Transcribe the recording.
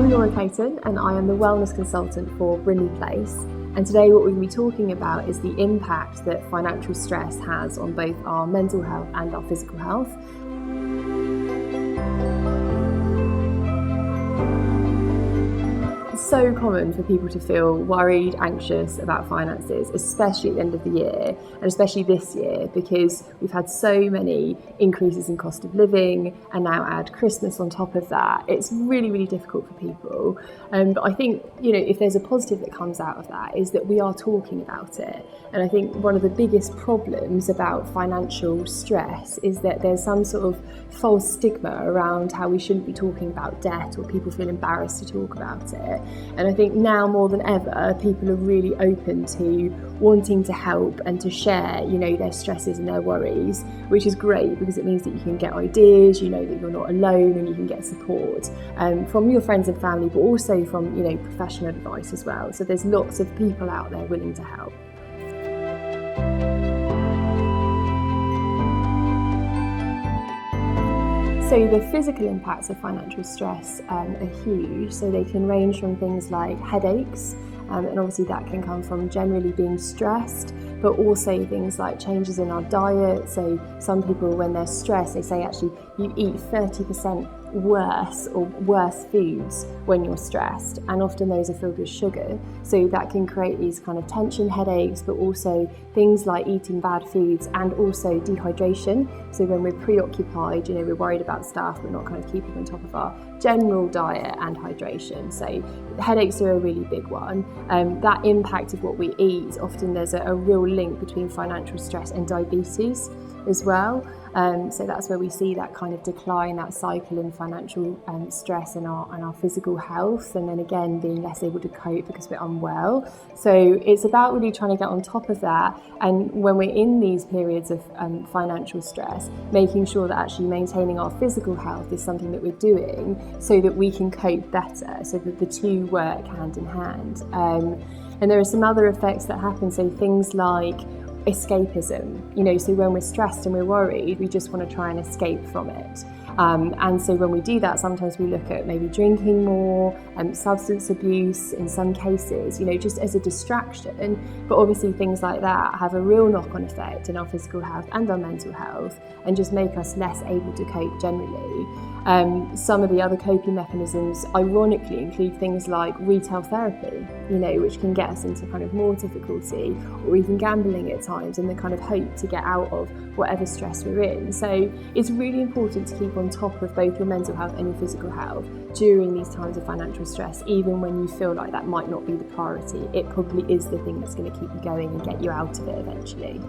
I'm Clayton and I am the wellness consultant for Brindleyplace, and today what we're going to be talking about is the impact that financial stress has on both our mental health and our physical health. It's so common for people to feel worried, anxious about finances, especially at the end of the year, and especially this year because we've had so many increases in cost of living and now add Christmas on top of that. It's really, really difficult for people. But I think, if there's a positive that comes out of that is that we are talking about it. And I think one of the biggest problems about financial stress is that there's some sort of false stigma around how we shouldn't be talking about debt, or people feel embarrassed to talk about it. And I think now more than ever, people are really open to wanting to help and to share, their stresses and their worries, which is great because it means that you can get ideas, that you're not alone, and you can get support from your friends and family, but also from, professional advice as well. So there's lots of people out there willing to help. So the physical impacts of financial stress are huge. So they can range from things like headaches, and obviously that can come from generally being stressed, but also things like changes in our diet. So some people, when they're stressed, they say actually you eat 30% worse foods when you're stressed, and often those are filled with sugar. So that can create these kind of tension headaches, but also things like eating bad foods and also dehydration. So when we're preoccupied, we're worried about stuff, we're not kind of keeping on top of our general diet and hydration. So headaches are a really big one. That impact of what we eat, often there's a real link between financial stress and diabetes as well. So that's where we see that kind of decline, that cycle in financial stress and our physical health, and then again being less able to cope because we're unwell. So it's about really trying to get on top of that, and when we're in these periods of financial stress, making sure that actually maintaining our physical health is something that we're doing so that we can cope better, so that the two work hand in hand. And there are some other effects that happen, so things like escapism, so when we're stressed and we're worried, we just want to try and escape from it. And so when we do that, sometimes we look at maybe drinking more, substance abuse in some cases, just as a distraction. But obviously things like that have a real knock-on effect in our physical health and our mental health, and just make us less able to cope generally. Some of the other coping mechanisms, ironically, include things like retail therapy, which can get us into kind of more difficulty, or even gambling at times, in the kind of hope to get out of whatever stress we're in. So it's really important to keep on top of both your mental health and your physical health during these times of financial stress, even when you feel like that might not be the priority. It probably is the thing that's going to keep you going and get you out of it eventually.